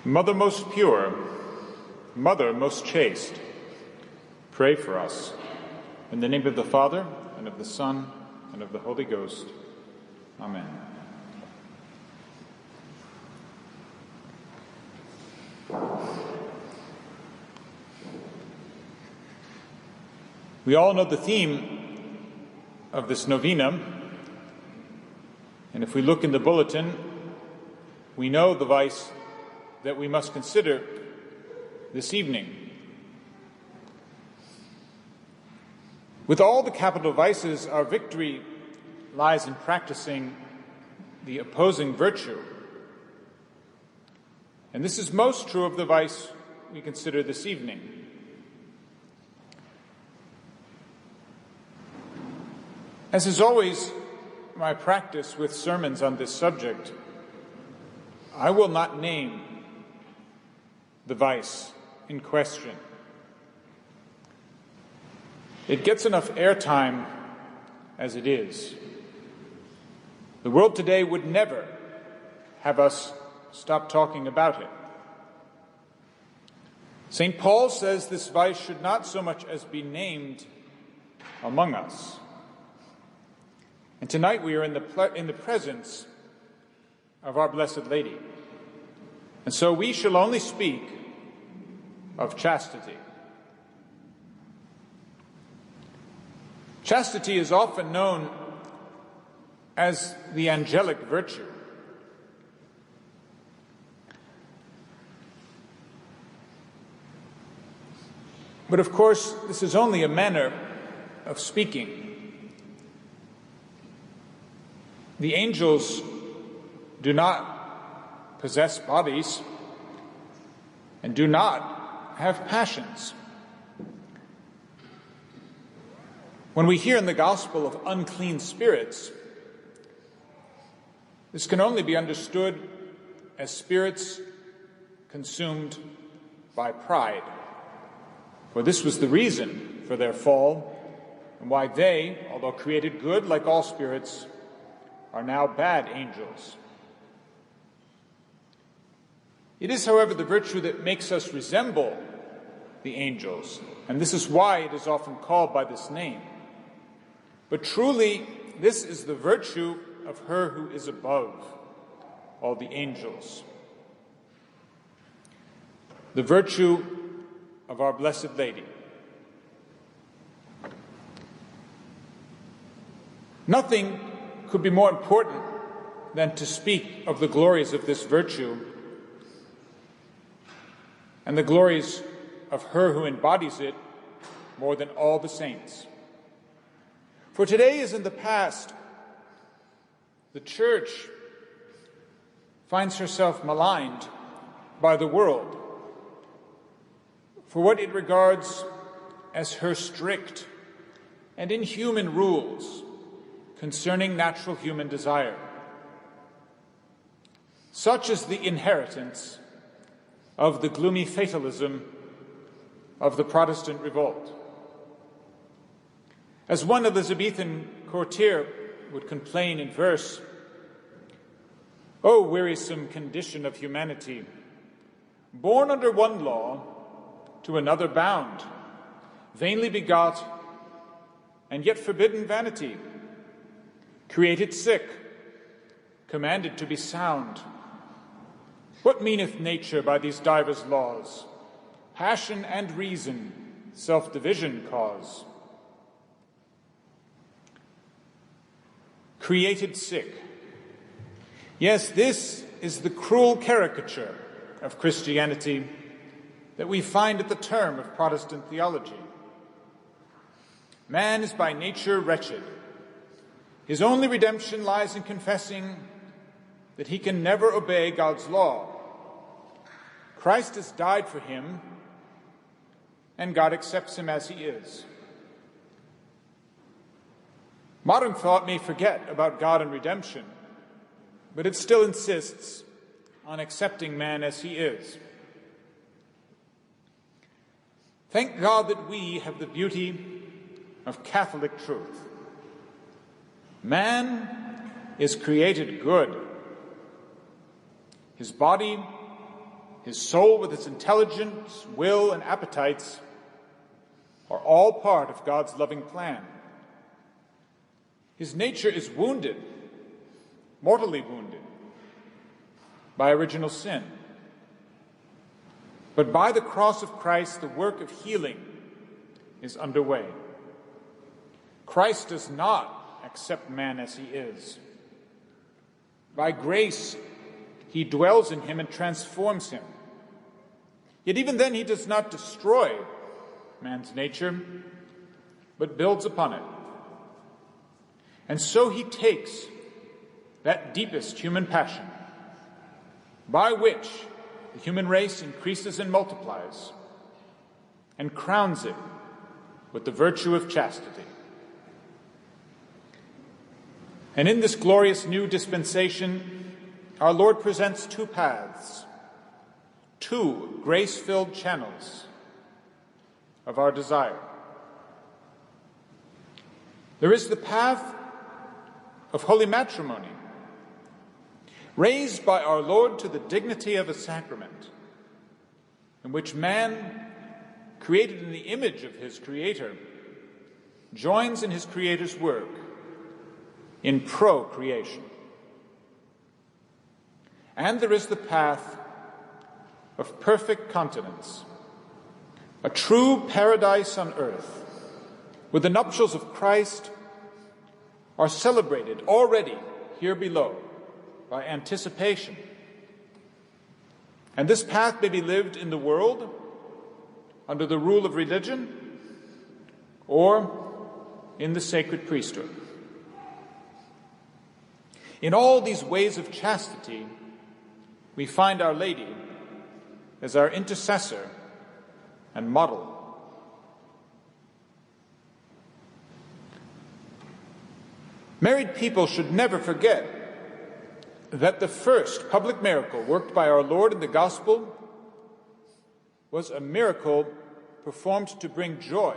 Mother most pure, Mother most chaste, pray for us. In the name of the Father, and of the Son, and of the Holy Ghost. Amen. We all know the theme of this novena, and if we look in the bulletin, we know the vice that we must consider this evening. With all the capital vices, our victory lies in practicing the opposing virtue. And this is most true of the vice we consider this evening. As is always my practice with sermons on this subject, I will not name the vice in question. It gets enough airtime as it is. The world today would never have us stop talking about it. St. Paul says this vice should not so much as be named among us. And tonight we are in the presence of our Blessed Lady. And so we shall only speak of chastity. Chastity is often known as the angelic virtue. But of course, this is only a manner of speaking. The angels do not possess bodies and do not have passions. When we hear in the gospel of unclean spirits, this can only be understood as spirits consumed by pride. For this was the reason for their fall, and why they, although created good like all spirits, are now bad angels. It is, however, the virtue that makes us resemble the angels, and this is why it is often called by this name. But truly, this is the virtue of her who is above all the angels. The virtue of our Blessed Lady. Nothing could be more important than to speak of the glories of this virtue and the glories of her who embodies it more than all the saints. For today as in the past, the Church finds herself maligned by the world for what it regards as her strict and inhuman rules concerning natural human desire. Such is the inheritance of the gloomy fatalism of the Protestant revolt. As one Elizabethan courtier would complain in verse, "O wearisome condition of humanity, born under one law, to another bound, vainly begot, and yet forbidden vanity, created sick, commanded to be sound. What meaneth nature by these divers laws? Passion and reason, self-division cause. Created sick. Yes, this is the cruel caricature of Christianity that we find at the term of Protestant theology. Man is by nature wretched. His only redemption lies in confessing that he can never obey God's law. Christ has died for him, and God accepts him as he is. Modern thought may forget about God and redemption, but it still insists on accepting man as he is. Thank God that we have the beauty of Catholic truth. Man is created good. His body, his soul with its intelligence, will, and appetites are all part of God's loving plan. His nature is wounded, mortally wounded, by original sin. But by the cross of Christ, the work of healing is underway. Christ does not accept man as he is. By grace, he dwells in him and transforms him. Yet even then, he does not destroy man's nature, but builds upon it. And so he takes that deepest human passion, by which the human race increases and multiplies, and crowns it with the virtue of chastity. And in this glorious new dispensation, our Lord presents two paths, two grace-filled channels of our desire. There is the path of holy matrimony, raised by our Lord to the dignity of a sacrament, in which man, created in the image of his Creator, joins in his Creator's work in procreation. And there is the path of perfect continence, a true paradise on earth, where the nuptials of Christ are celebrated already here below by anticipation. And this path may be lived in the world under the rule of religion or in the sacred priesthood. In all these ways of chastity, we find Our Lady as our intercessor and model. Married people should never forget that the first public miracle worked by our Lord in the Gospel was a miracle performed to bring joy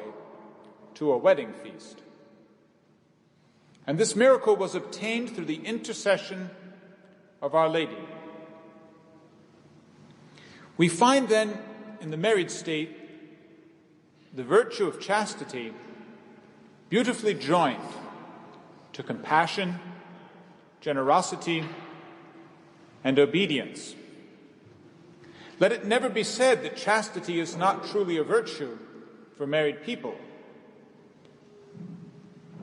to a wedding feast. And this miracle was obtained through the intercession of Our Lady. We find then in the married state the virtue of chastity beautifully joined to compassion, generosity, and obedience. Let it never be said that chastity is not truly a virtue for married people.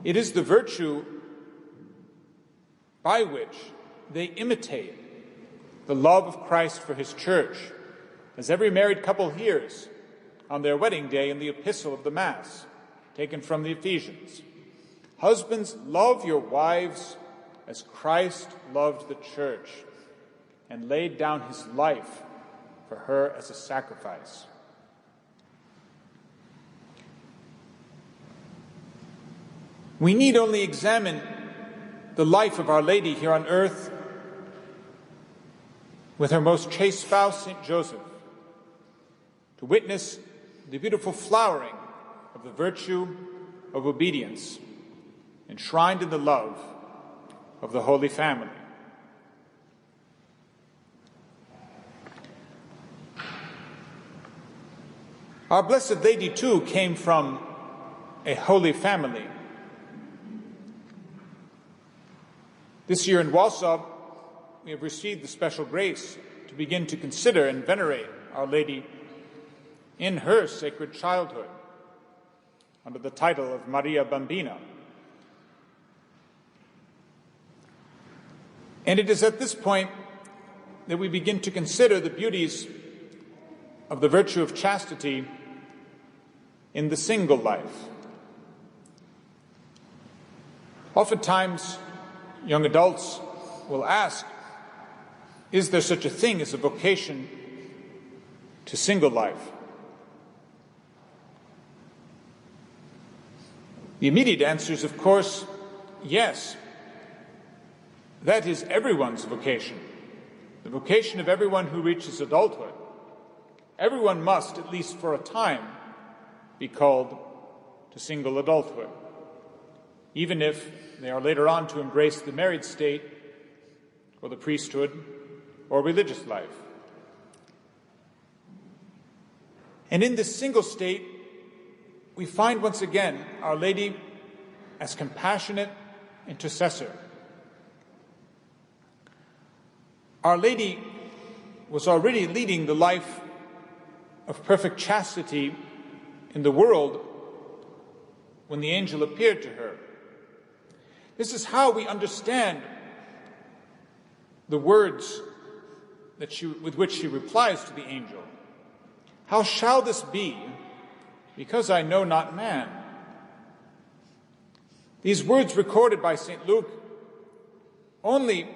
It is the virtue by which they imitate the love of Christ for his church, as every married couple hears on their wedding day in the epistle of the Mass, taken from the Ephesians. Husbands, love your wives as Christ loved the church and laid down his life for her as a sacrifice. We need only examine the life of Our Lady here on earth with her most chaste spouse, St. Joseph, to witness the beautiful flowering of the virtue of obedience enshrined in the love of the Holy Family. Our Blessed Lady, too, came from a holy family. This year in Warsaw, we have received the special grace to begin to consider and venerate Our Lady in her sacred childhood under the title of Maria Bambino. And it is at this point that we begin to consider the beauties of the virtue of chastity in the single life. Oftentimes, young adults will ask, is there such a thing as a vocation to single life? The immediate answer is, of course, yes. That is everyone's vocation, the vocation of everyone who reaches adulthood. Everyone must, at least for a time, be called to single adulthood, even if they are later on to embrace the married state or the priesthood or religious life. And in this single state, we find once again Our Lady as compassionate intercessor. Our Lady was already leading the life of perfect chastity in the world when the angel appeared to her. This is how we understand the words with which she replies to the angel. How shall this be, because I know not man? These words recorded by St. Luke only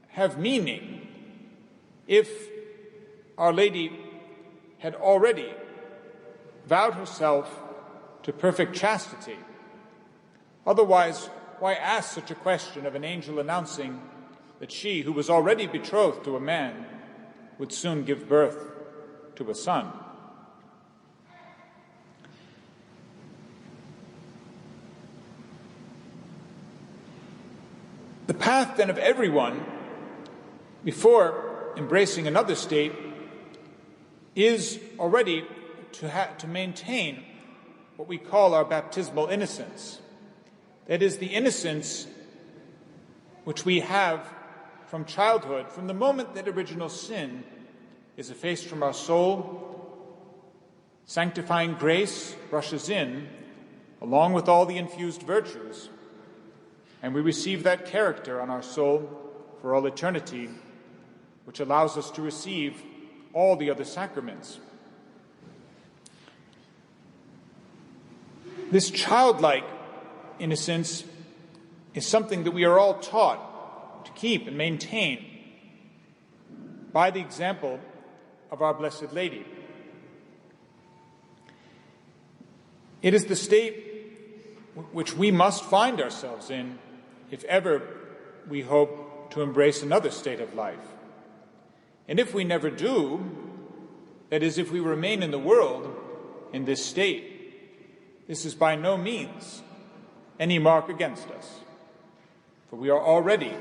have meaning if Our Lady had already vowed herself to perfect chastity. Otherwise, why ask such a question of an angel announcing that she, who was already betrothed to a man, would soon give birth to a son? The path, then, of everyone, before embracing another state, is already to maintain what we call our baptismal innocence. That is, the innocence which we have from childhood, from the moment that original sin is effaced from our soul. Sanctifying grace rushes in, along with all the infused virtues, and we receive that character on our soul for all eternity, which allows us to receive all the other sacraments. This childlike innocence is something that we are all taught to keep and maintain by the example of our Blessed Lady. It is the state which we must find ourselves in if ever we hope to embrace another state of life. And if we never do, that is, if we remain in the world in this state, this is by no means any mark against us. For we are already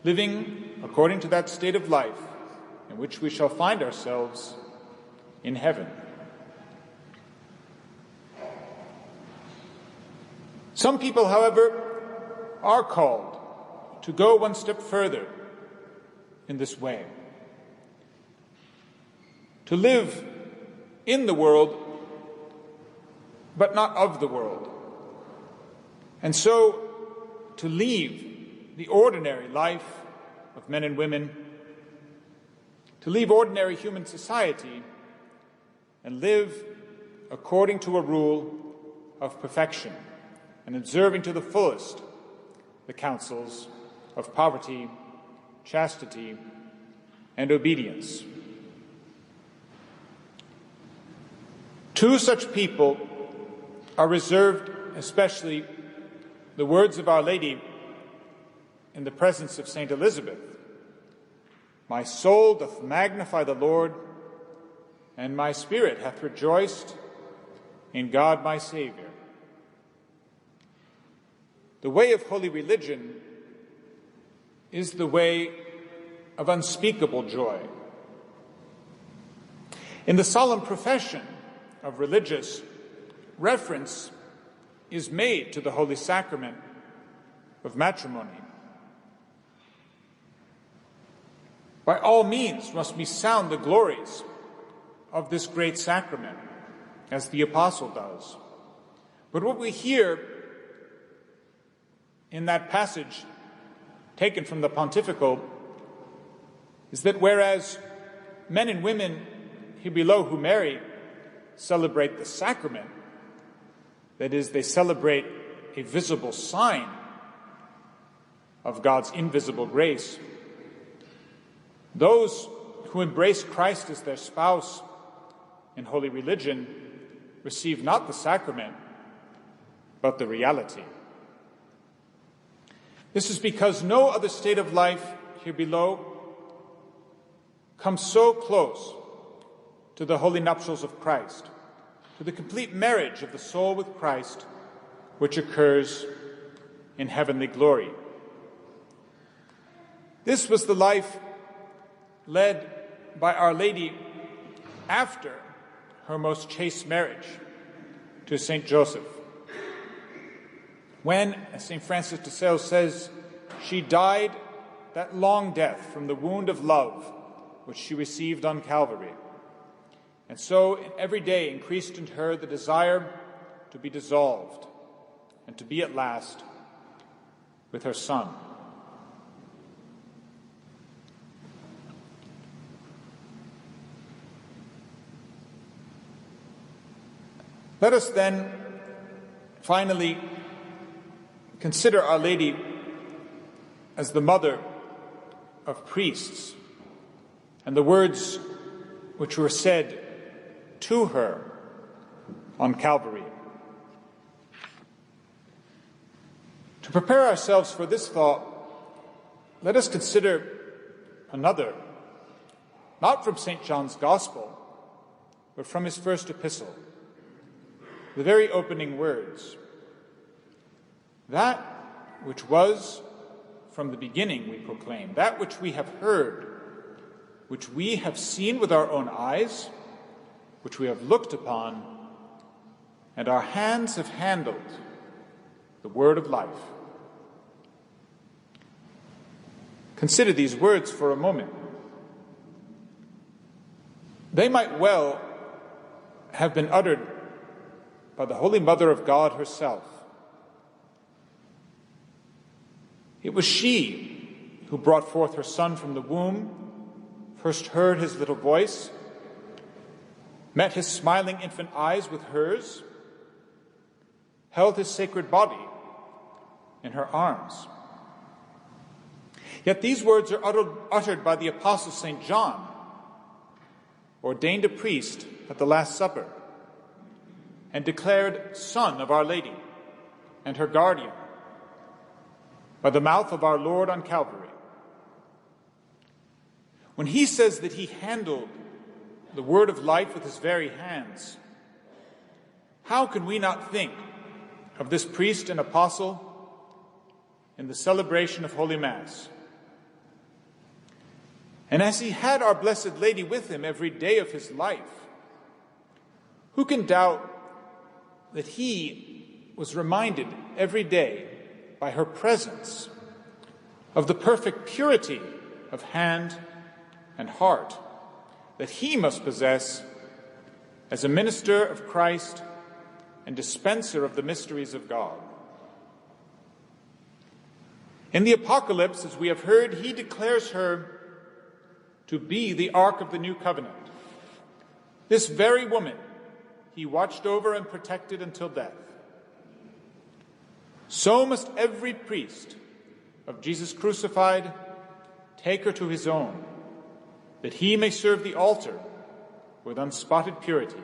living according to that state of life in which we shall find ourselves in heaven. Some people, however, are called to go one step further in this way, to live in the world, but not of the world, and so to leave the ordinary life of men and women, to leave ordinary human society and live according to a rule of perfection and observing to the fullest the counsels of poverty, chastity, and obedience. To such people are reserved especially the words of Our Lady in the presence of Saint Elizabeth. My soul doth magnify the Lord, and my spirit hath rejoiced in God my Saviour. The way of holy religion is the way of unspeakable joy. In the solemn profession of religious, reference is made to the holy sacrament of matrimony. By all means must we sound the glories of this great sacrament, as the Apostle does. But what we hear in that passage taken from the Pontifical is that whereas men and women here below who marry celebrate the sacrament, that is, they celebrate a visible sign of God's invisible grace, those who embrace Christ as their spouse in holy religion receive not the sacrament, but the reality. This is because no other state of life here below comes so close to the holy nuptials of Christ, to the complete marriage of the soul with Christ, which occurs in heavenly glory. This was the life led by Our Lady after her most chaste marriage to St. Joseph, when, as St. Francis de Sales says, she died that long death from the wound of love which she received on Calvary, and so every day increased in her the desire to be dissolved and to be at last with her Son. Let us then finally consider Our Lady as the mother of priests and the words which were said to her on Calvary. To prepare ourselves for this thought, let us consider another, not from St. John's Gospel, but from his first epistle, the very opening words. That which was from the beginning we proclaim, that which we have heard, which we have seen with our own eyes, which we have looked upon, and our hands have handled, the word of life. Consider these words for a moment. They might well have been uttered by the Holy Mother of God herself. It was she who brought forth her Son from the womb, first heard his little voice, met his smiling infant eyes with hers, held his sacred body in her arms. Yet these words are uttered by the Apostle St. John, ordained a priest at the Last Supper, and declared Son of Our Lady and her guardian by the mouth of our Lord on Calvary. When he says that he handled the word of life with his very hands, how can we not think of this priest and apostle in the celebration of Holy Mass? And as he had our Blessed Lady with him every day of his life, who can doubt that he was reminded every day by her presence of the perfect purity of hand and heart that he must possess as a minister of Christ and dispenser of the mysteries of God? In the Apocalypse, as we have heard, he declares her to be the Ark of the New Covenant. This very woman he watched over and protected until death. So must every priest of Jesus crucified take her to his own, that he may serve the altar with unspotted purity.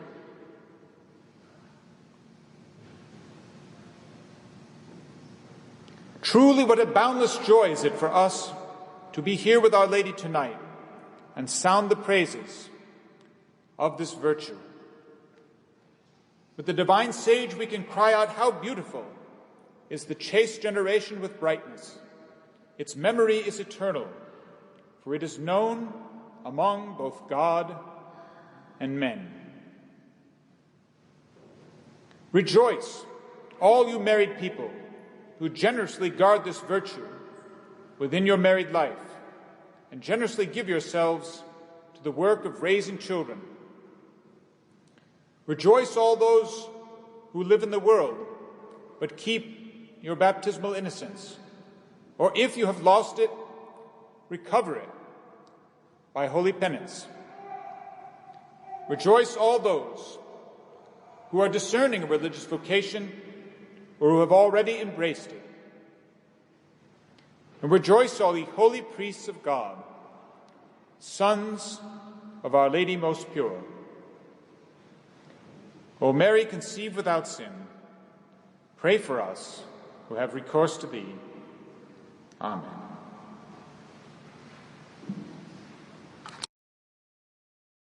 Truly, what a boundless joy is it for us to be here with Our Lady tonight and sound the praises of this virtue. With the divine sage we can cry out, how beautiful is the chaste generation with brightness. Its memory is eternal, for it is known among both God and men. Rejoice, all you married people who generously guard this virtue within your married life, and generously give yourselves to the work of raising children. Rejoice, all those who live in the world, but keep your baptismal innocence, or if you have lost it, recover it by holy penance. Rejoice, all those who are discerning a religious vocation or who have already embraced it. And rejoice, all ye holy priests of God, sons of Our Lady most pure. O Mary, conceived without sin, pray for us who have recourse to thee. Amen.